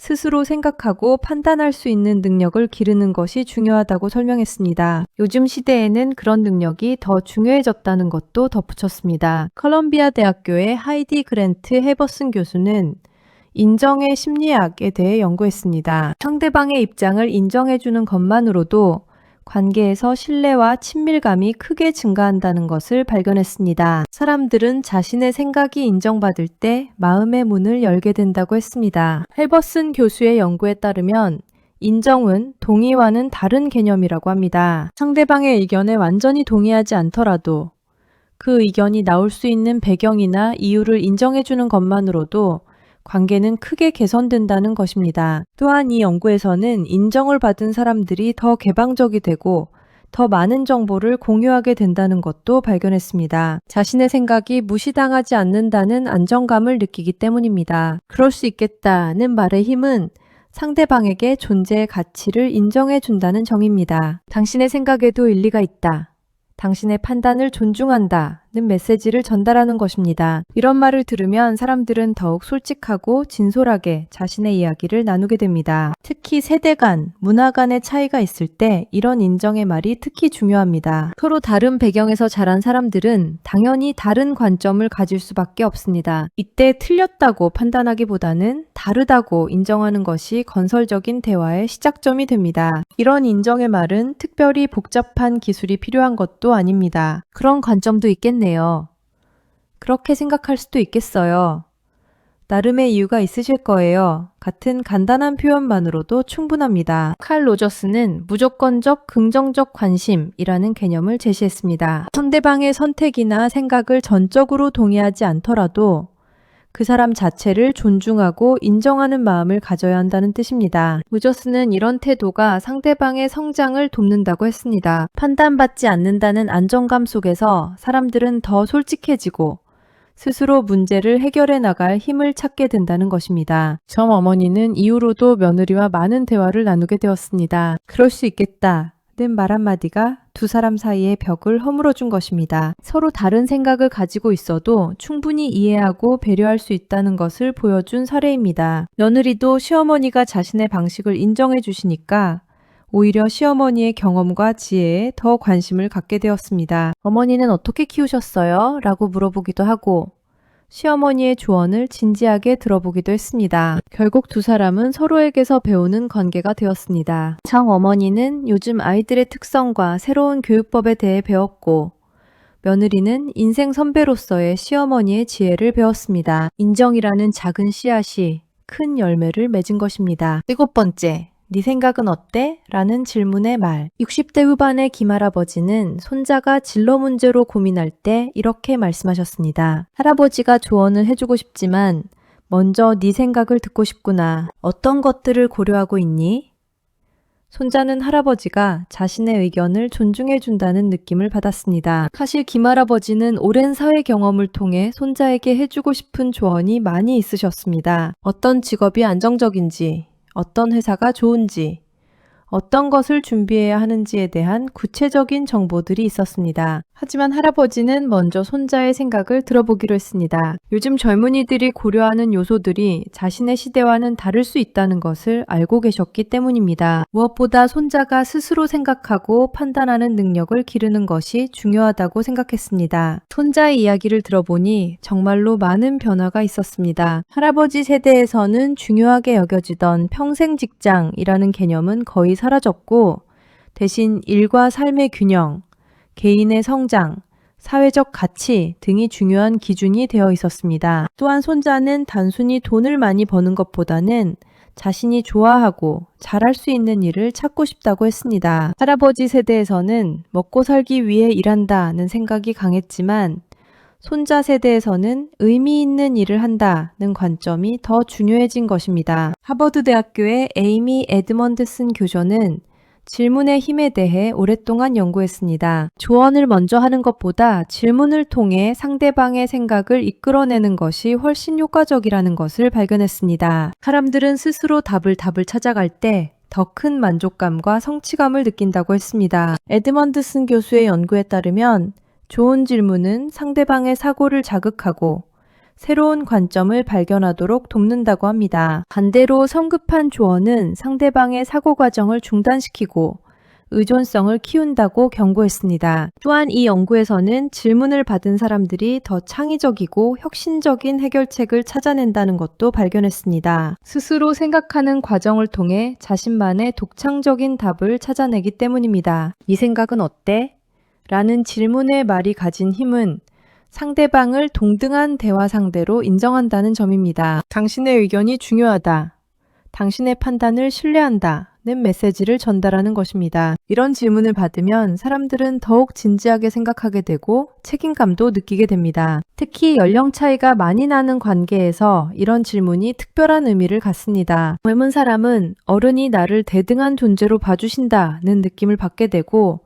스스로 생각하고 판단할 수 있는 능력을 기르는 것이 중요하다고 설명했습니다. 요즘 시대에는 그런 능력이 더 중요해졌다는 것도 덧붙였습니다. 컬럼비아 대학교의 하이디 그랜트 해버슨 교수는 인정의 심리학에 대해 연구했습니다. 상대방의 입장을 인정해주는 것만으로도 관계에서 신뢰와 친밀감이 크게 증가한다는 것을 발견했습니다. 사람들은 자신의 생각이 인정받을 때 마음의 문을 열게 된다고 했습니다. 헬버슨 교수의 연구에 따르면 인정은 동의와는 다른 개념이라고 합니다. 상대방의 의견에 완전히 동의하지 않더라도 그 의견이 나올 수 있는 배경이나 이유를 인정해주는 것만으로도 관계는 크게 개선된다는 것입니다. 또한 이 연구에서는 인정을 받은 사람들이 더 개방적이 되고 더 많은 정보를 공유하게 된다는 것도 발견했습니다. 자신의 생각이 무시당하지 않는다는 안정감을 느끼기 때문입니다. 그럴 수 있겠다는 말의 힘은 상대방에게 존재의 가치를 인정해 준다는 정의입니다. 당신의 생각에도 일리가 있다. 당신의 판단을 존중한다는 메시지를 전달하는 것입니다. 이런 말을 들으면 사람들은 더욱 솔직하고 진솔하게 자신의 이야기를 나누게 됩니다. 특히 세대 간, 문화 간의 차이가 있을 때 이런 인정의 말이 특히 중요합니다. 서로 다른 배경에서 자란 사람들은 당연히 다른 관점을 가질 수밖에 없습니다. 이때 틀렸다고 판단하기보다는 다르다고 인정하는 것이 건설적인 대화의 시작점이 됩니다. 이런 인정의 말은 특별히 복잡한 기술이 필요한 것도 아닙니다. 그런 관점도 있겠네요. 그렇게 생각할 수도 있겠어요. 나름의 이유가 있으실 거예요. 같은 간단한 표현만으로도 충분합니다. 칼 로저스는 무조건적 긍정적 관심이라는 개념을 제시했습니다. 상대방의 선택이나 생각을 전적으로 동의하지 않더라도 그 사람 자체를 존중하고 인정하는 마음을 가져야 한다는 뜻입니다. 로저스는 이런 태도가 상대방의 성장을 돕는다고 했습니다. 판단받지 않는다는 안정감 속에서 사람들은 더 솔직해지고 스스로 문제를 해결해 나갈 힘을 찾게 된다는 것입니다. 정 어머니는 이후로도 며느리와 많은 대화를 나누게 되었습니다. 그럴 수 있겠다 는 말 한마디가 두 사람 사이의 벽을 허물어 준 것입니다. 서로 다른 생각을 가지고 있어도 충분히 이해하고 배려할 수 있다는 것을 보여준 사례입니다. 며느리도 시어머니가 자신의 방식을 인정해 주시니까 오히려 시어머니의 경험과 지혜에 더 관심을 갖게 되었습니다. 어머니는 어떻게 키우셨어요? 라고 물어보기도 하고 시어머니의 조언을 진지하게 들어보기도 했습니다. 결국 두 사람은 서로에게서 배우는 관계가 되었습니다. 장 어머니는 요즘 아이들의 특성과 새로운 교육법에 대해 배웠고 며느리는 인생 선배로서의 시어머니의 지혜를 배웠습니다. 인정이라는 작은 씨앗이 큰 열매를 맺은 것입니다. 7번째, 네 생각은 어때? 라는 질문의 말. 60대 후반의 김할아버지는 손자가 진로 문제로 고민할 때 이렇게 말씀하셨습니다. 할아버지가 조언을 해주고 싶지만 먼저 네 생각을 듣고 싶구나. 어떤 것들을 고려하고 있니? 손자는 할아버지가 자신의 의견을 존중해준다는 느낌을 받았습니다. 사실 김할아버지는 오랜 사회 경험을 통해 손자에게 해주고 싶은 조언이 많이 있으셨습니다. 어떤 직업이 안정적인지, 어떤 회사가 좋은지, 어떤 것을 준비해야 하는지에 대한 구체적인 정보들이 있었습니다. 하지만 할아버지는 먼저 손자의 생각을 들어보기로 했습니다. 요즘 젊은이들이 고려하는 요소들이 자신의 시대와는 다를 수 있다는 것을 알고 계셨기 때문입니다. 무엇보다 손자가 스스로 생각하고 판단하는 능력을 기르는 것이 중요하다고 생각했습니다. 손자의 이야기를 들어보니 정말로 많은 변화가 있었습니다. 할아버지 세대에서는 중요하게 여겨지던 평생 직장이라는 개념은 거의 사라졌고 대신 일과 삶의 균형, 개인의 성장, 사회적 가치 등이 중요한 기준이 되어 있었습니다. 또한 손자는 단순히 돈을 많이 버는 것보다는 자신이 좋아하고 잘할 수 있는 일을 찾고 싶다고 했습니다. 할아버지 세대에서는 먹고 살기 위해 일한다는 생각이 강했지만 손자 세대에서는 의미 있는 일을 한다는 관점이 더 중요해진 것입니다. 하버드 대학교의 에이미 에드먼드슨 교授는 질문의 힘에 대해 오랫동안 연구했습니다. 조언을 먼저 하는 것보다 질문을 통해 상대방의 생각을 이끌어내는 것이 훨씬 효과적이라는 것을 발견했습니다. 사람들은 스스로 답을 찾아갈 때 더 큰 만족감과 성취감을 느낀다고 했습니다. 에드먼드슨 교수의 연구에 따르면 좋은 질문은 상대방의 사고를 자극하고 새로운 관점을 발견하도록 돕는다고 합니다. 반대로 성급한 조언은 상대방의 사고 과정을 중단시키고 의존성을 키운다고 경고했습니다. 또한 이 연구에서는 질문을 받은 사람들이 더 창의적이고 혁신적인 해결책을 찾아낸다는 것도 발견했습니다. 스스로 생각하는 과정을 통해 자신만의 독창적인 답을 찾아내기 때문입니다. 이 생각은 어때? 라는 질문의 말이 가진 힘은 상대방을 동등한 대화 상대로 인정한다는 점입니다. 당신의 의견이 중요하다. 당신의 판단을 신뢰한다. 는 메시지를 전달하는 것입니다. 이런 질문을 받으면 사람들은 더욱 진지하게 생각하게 되고 책임감도 느끼게 됩니다. 특히 연령 차이가 많이 나는 관계에서 이런 질문이 특별한 의미를 갖습니다. 젊은 사람은 어른이 나를 대등한 존재로 봐주신다는 느낌을 받게 되고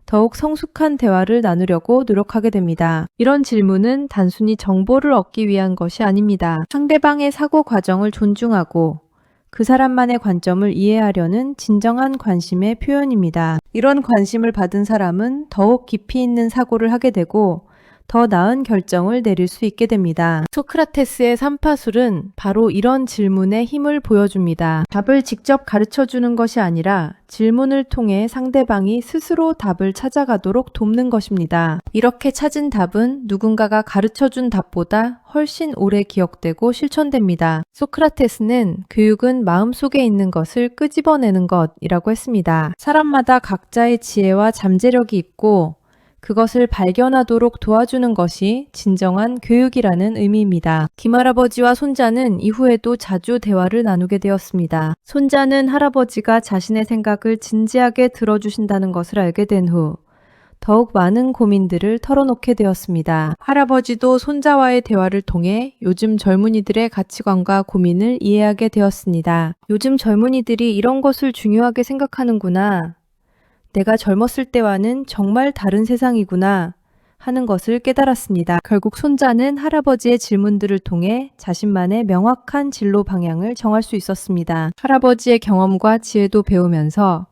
더욱 성숙한 대화를 나누려고 노력하게 됩니다. 이런 질문은 단순히 정보를 얻기 위한 것이 아닙니다. 상대방의 사고 과정을 존중하고 그 사람만의 관점을 이해하려는 진정한 관심의 표현입니다. 이런 관심을 받은 사람은 더욱 깊이 있는 사고를 하게 되고 더 나은 결정을 내릴 수 있게 됩니다. 소크라테스의 삼파술은 바로 이런 질문의 힘을 보여줍니다. 답을 직접 가르쳐주는 것이 아니라 질문을 통해 상대방이 스스로 답을 찾아가도록 돕는 것입니다. 이렇게 찾은 답은 누군가가 가르쳐준 답보다 훨씬 오래 기억되고 실천됩니다. 소크라테스는 교육은 마음속에 있는 것을 끄집어내는 것이라고 했습니다. 사람마다 각자의 지혜와 잠재력이 있고 그것을 발견하도록 도와주는 것이 진정한 교육이라는 의미입니다. 김할아버지와 손자는 이후에도 자주 대화를 나누게 되었습니다. 손자는 할아버지가 자신의 생각을 진지하게 들어주신다는 것을 알게 된 후 더욱 많은 고민들을 털어놓게 되었습니다. 할아버지도 손자와의 대화를 통해 요즘 젊은이들의 가치관과 고민을 이해하게 되었습니다. 요즘 젊은이들이 이런 것을 중요하게 생각하는구나. 내가 젊었을 때와는 정말 다른 세상이구나 하는 것을 깨달았습니다. 결국 손자는 할아버지의 질문들을 통해 자신만의 명확한 진로 방향을 정할 수 있었습니다. 할아버지의 경험과 지혜도 배우면서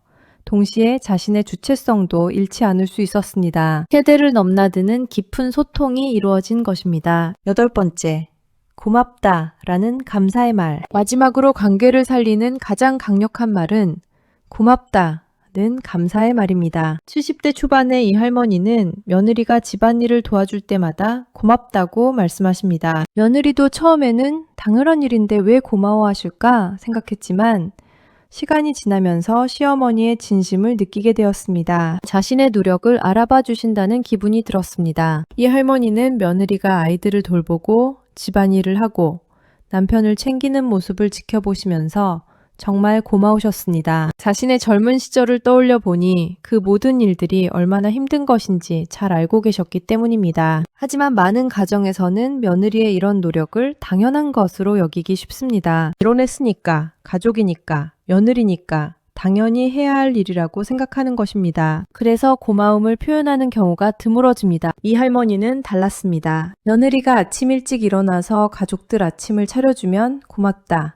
동시에 자신의 주체성도 잃지 않을 수 있었습니다. 세대를 넘나드는 깊은 소통이 이루어진 것입니다. 8번째, 고맙다 라는 감사의 말. 마지막으로 관계를 살리는 가장 강력한 말은 고맙다 는 감사의 말입니다. 70대 초반의 이 할머니는 며느리가 집안일을 도와줄 때마다 고맙다고 말씀하십니다. 며느리도 처음에는 당연한 일인데 왜 고마워하실까 생각했지만 시간이 지나면서 시어머니의 진심을 느끼게 되었습니다. 자신의 노력을 알아봐 주신다는 기분이 들었습니다. 이 할머니는 며느리가 아이들을 돌보고 집안일을 하고 남편을 챙기는 모습을 지켜보시면서 정말 고마우셨습니다. 자신의 젊은 시절을 떠올려 보니 그 모든 일들이 얼마나 힘든 것인지 잘 알고 계셨기 때문입니다. 하지만 많은 가정에서는 며느리의 이런 노력을 당연한 것으로 여기기 쉽습니다. 결혼했으니까, 가족이니까, 며느리니까 당연히 해야 할 일이라고 생각하는 것입니다. 그래서 고마움을 표현하는 경우가 드물어집니다. 이 할머니는 달랐습니다. 며느리가 아침 일찍 일어나서 가족들 아침을 차려주면 고맙다.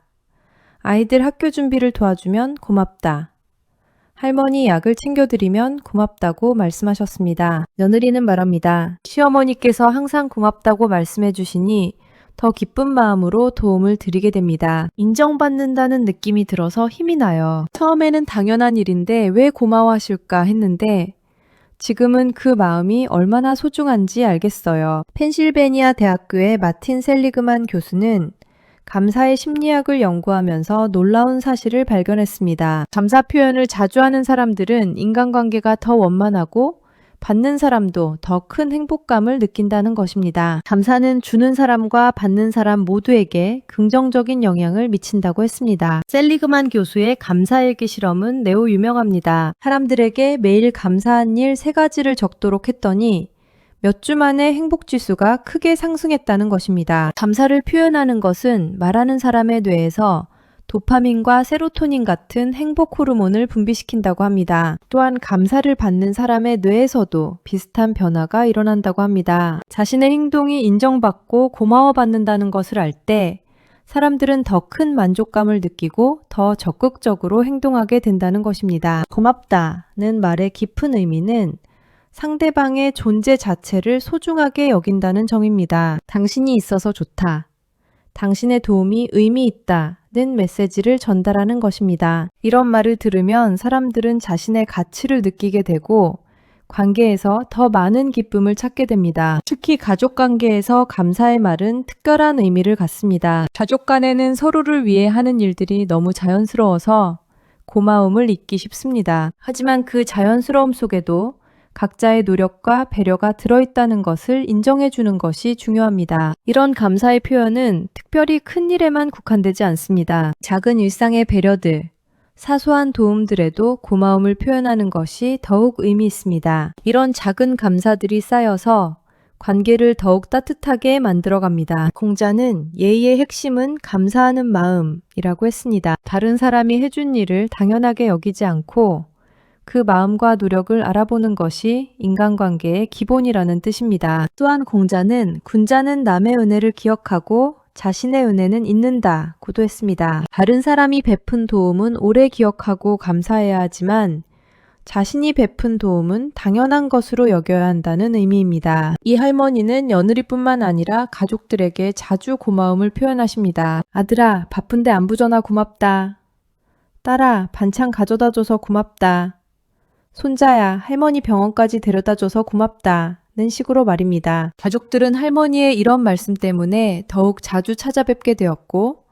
아이들 학교 준비를 도와주면 고맙다. 할머니 약을 챙겨드리면 고맙다고 말씀하셨습니다. 며느리는 말합니다. 시어머니께서 항상 고맙다고 말씀해 주시니 더 기쁜 마음으로 도움을 드리게 됩니다. 인정받는다는 느낌이 들어서 힘이 나요. 처음에는 당연한 일인데 왜 고마워하실까 했는데 지금은 그 마음이 얼마나 소중한지 알겠어요. 펜실베니아 대학교의 마틴 셀리그만 교수는 감사의 심리학을 연구하면서 놀라운 사실을 발견했습니다. 감사 표현을 자주 하는 사람들은 인간관계가 더 원만하고 받는 사람도 더 큰 행복감을 느낀다는 것입니다. 감사는 주는 사람과 받는 사람 모두에게 긍정적인 영향을 미친다고 했습니다. 셀리그만 교수의 감사일기 실험은 매우 유명합니다. 사람들에게 매일 감사한 일 3가지를 적도록 했더니 몇 주 만에 행복지수가 크게 상승했다는 것입니다. 감사를 표현하는 것은 말하는 사람의 뇌에서 도파민과 세로토닌 같은 행복 호르몬을 분비시킨다고 합니다. 또한 감사를 받는 사람의 뇌에서도 비슷한 변화가 일어난다고 합니다. 자신의 행동이 인정받고 고마워받는다는 것을 알 때 사람들은 더 큰 만족감을 느끼고 더 적극적으로 행동하게 된다는 것입니다. 고맙다는 말의 깊은 의미는 상대방의 존재 자체를 소중하게 여긴다는 점입니다. 당신이 있어서 좋다. 당신의 도움이 의미 있다는 메시지를 전달하는 것입니다. 이런 말을 들으면 사람들은 자신의 가치를 느끼게 되고 관계에서 더 많은 기쁨을 찾게 됩니다. 특히 가족 관계에서 감사의 말은 특별한 의미를 갖습니다. 가족 간에는 서로를 위해 하는 일들이 너무 자연스러워서 고마움을 잊기 쉽습니다. 하지만 그 자연스러움 속에도 각자의 노력과 배려가 들어있다는 것을 인정해주는 것이 중요합니다. 이런 감사의 표현은 특별히 큰 일에만 국한되지 않습니다. 작은 일상의 배려들, 사소한 도움들에도 고마움을 표현하는 것이 더욱 의미 있습니다. 이런 작은 감사들이 쌓여서 관계를 더욱 따뜻하게 만들어갑니다. 공자는 예의의 핵심은 감사하는 마음이라고 했습니다. 다른 사람이 해준 일을 당연하게 여기지 않고 그 마음과 노력을 알아보는 것이 인간관계의 기본이라는 뜻입니다. 또한 공자는 군자는 남의 은혜를 기억하고 자신의 은혜는 잊는다고도 했습니다. 다른 사람이 베푼 도움은 오래 기억하고 감사해야 하지만 자신이 베푼 도움은 당연한 것으로 여겨야 한다는 의미입니다. 이 할머니는 며느리뿐만 아니라 가족들에게 자주 고마움을 표현하십니다. 아들아, 바쁜데 안부 전화 고맙다. 딸아, 반찬 가져다줘서 고맙다. 손자야, 할머니 병원까지 데려다줘서 고맙다. 는 식으로 말입니다. 가족들은 할머니의 이런 말씀 때문에 더욱 자주 찾아뵙게 되었고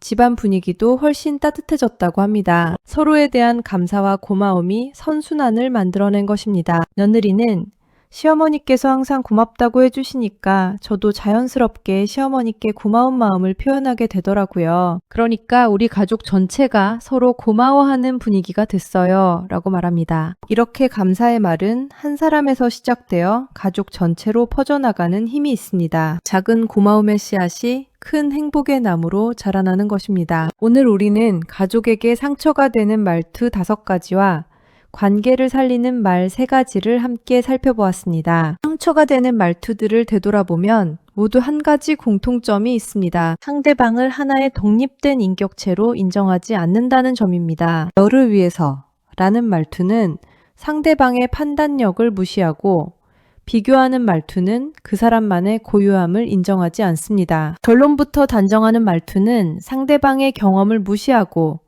집안 분위기도 훨씬 따뜻해졌다고 합니다. 서로에 대한 감사와 고마움이 선순환을 만들어낸 것입니다. 며느리는 시어머니께서 항상 고맙다고 해주시니까 저도 자연스럽게 시어머니께 고마운 마음을 표현하게 되더라고요. 그러니까 우리 가족 전체가 서로 고마워하는 분위기가 됐어요. 라고 말합니다. 이렇게 감사의 말은 한 사람에서 시작되어 가족 전체로 퍼져나가는 힘이 있습니다. 작은 고마움의 씨앗이 큰 행복의 나무로 자라나는 것입니다. 오늘 우리는 가족에게 상처가 되는 말투 5가지와 관계를 살리는 말 3가지를 함께 살펴보았습니다. 상처가 되는 말투들을 되돌아보면 모두 한 가지 공통점이 있습니다. 상대방을 하나의 독립된 인격체로 인정하지 않는다는 점입니다. 너를 위해서 라는 말투는 상대방의 판단력을 무시하고 비교하는 말투는 그 사람만의 고유함을 인정하지 않습니다. 결론부터 단정하는 말투는 상대방의 경험을 무시하고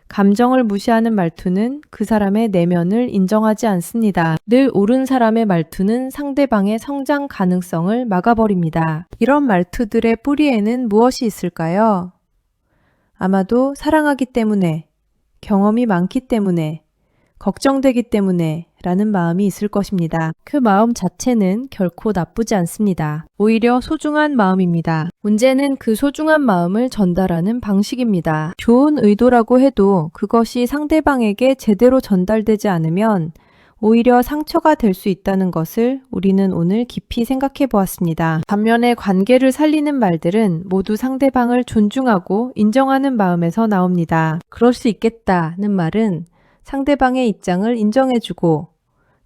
감정을 무시하는 말투는 그 사람의 내면을 인정하지 않습니다. 늘 옳은 사람의 말투는 상대방의 성장 가능성을 막아버립니다. 이런 말투들의 뿌리에는 무엇이 있을까요? 아마도 사랑하기 때문에, 경험이 많기 때문에, 걱정되기 때문에 라는 마음이 있을 것입니다. 그 마음 자체는 결코 나쁘지 않습니다. 오히려 소중한 마음입니다. 문제는 그 소중한 마음을 전달하는 방식입니다. 좋은 의도라고 해도 그것이 상대방에게 제대로 전달되지 않으면 오히려 상처가 될 수 있다는 것을 우리는 오늘 깊이 생각해 보았습니다. 반면에 관계를 살리는 말들은 모두 상대방을 존중하고 인정하는 마음에서 나옵니다. 그럴 수 있겠다는 말은 상대방의 입장을 인정해주고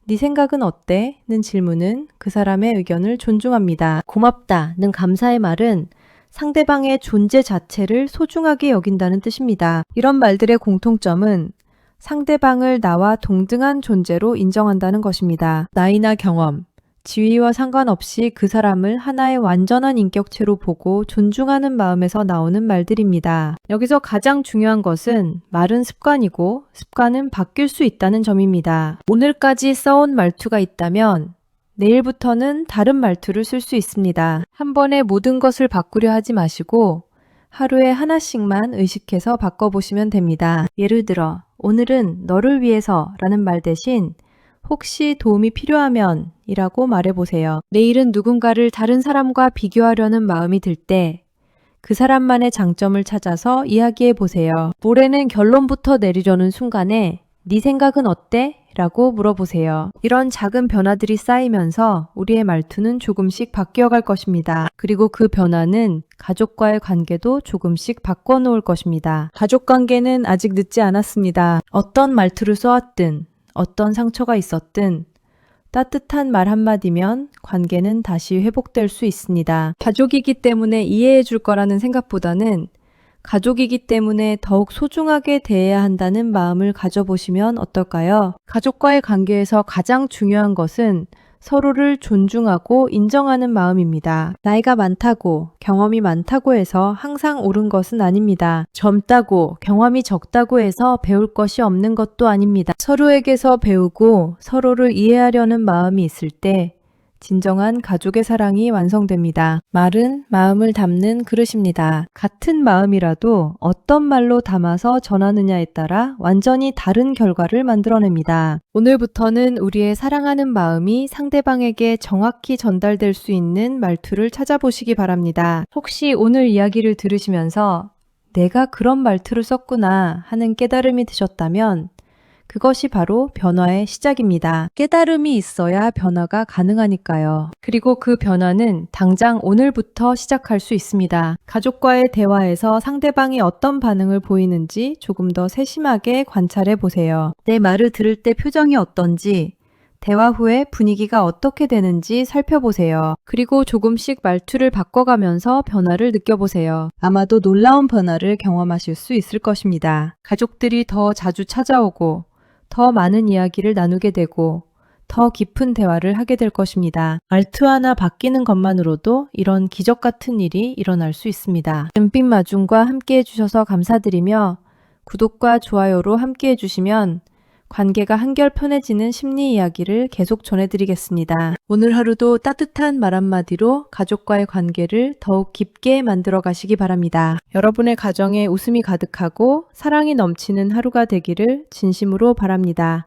네 생각은 어때? 는 질문은 그 사람의 의견을 존중합니다. 고맙다 는 감사의 말은 상대방의 존재 자체를 소중하게 여긴다는 뜻입니다. 이런 말들의 공통점은 상대방을 나와 동등한 존재로 인정한다는 것입니다. 나이나 경험, 지위와 상관없이 그 사람을 하나의 완전한 인격체로 보고 존중하는 마음에서 나오는 말들입니다. 여기서 가장 중요한 것은 말은 습관이고 습관은 바뀔 수 있다는 점입니다. 오늘까지 써온 말투가 있다면 내일부터는 다른 말투를 쓸 수 있습니다. 한 번에 모든 것을 바꾸려 하지 마시고 하루에 하나씩만 의식해서 바꿔보시면 됩니다. 예를 들어 오늘은 너를 위해서 라는 말 대신 혹시 도움이 필요하면 이라고 말해보세요. 내일은 누군가를 다른 사람과 비교하려는 마음이 들 때 그 사람만의 장점을 찾아서 이야기해보세요. 모레는 결론부터 내리려는 순간에 네 생각은 어때? 라고 물어보세요. 이런 작은 변화들이 쌓이면서 우리의 말투는 조금씩 바뀌어갈 것입니다. 그리고 그 변화는 가족과의 관계도 조금씩 바꿔놓을 것입니다. 가족 관계는 아직 늦지 않았습니다. 어떤 말투를 써왔든 어떤 상처가 있었든 따뜻한 말 한마디면 관계는 다시 회복될 수 있습니다. 가족이기 때문에 이해해 줄 거라는 생각보다는 가족이기 때문에 더욱 소중하게 대해야 한다는 마음을 가져보시면 어떨까요? 가족과의 관계에서 가장 중요한 것은 서로를 존중하고 인정하는 마음입니다. 나이가 많다고, 경험이 많다고 해서 항상 옳은 것은 아닙니다. 젊다고, 경험이 적다고 해서 배울 것이 없는 것도 아닙니다. 서로에게서 배우고 서로를 이해하려는 마음이 있을 때 진정한 가족의 사랑이 완성됩니다. 말은 마음을 담는 그릇입니다. 같은 마음이라도 어떤 말로 담아서 전하느냐에 따라 완전히 다른 결과를 만들어냅니다. 오늘부터는 우리의 사랑하는 마음이 상대방에게 정확히 전달될 수 있는 말투를 찾아보시기 바랍니다. 혹시 오늘 이야기를 들으시면서 내가 그런 말투를 썼구나 하는 깨달음이 드셨다면 그것이 바로 변화의 시작입니다. 깨달음이 있어야 변화가 가능하니까요. 그리고 그 변화는 당장 오늘부터 시작할 수 있습니다. 가족과의 대화에서 상대방이 어떤 반응을 보이는지 조금 더 세심하게 관찰해 보세요. 내 말을 들을 때 표정이 어떤지, 대화 후에 분위기가 어떻게 되는지 살펴보세요. 그리고 조금씩 말투를 바꿔가면서 변화를 느껴보세요. 아마도 놀라운 변화를 경험하실 수 있을 것입니다. 가족들이 더 자주 찾아오고 더 많은 이야기를 나누게 되고 더 깊은 대화를 하게 될 것입니다. 말투 하나 바뀌는 것만으로도 이런 기적 같은 일이 일어날 수 있습니다. 은빛 마중과 함께 해주셔서 감사드리며 구독과 좋아요로 함께 해주시면 관계가 한결 편해지는 심리 이야기를 계속 전해드리겠습니다. 오늘 하루도 따뜻한 말 한마디로 가족과의 관계를 더욱 깊게 만들어 가시기 바랍니다. 여러분의 가정에 웃음이 가득하고 사랑이 넘치는 하루가 되기를 진심으로 바랍니다.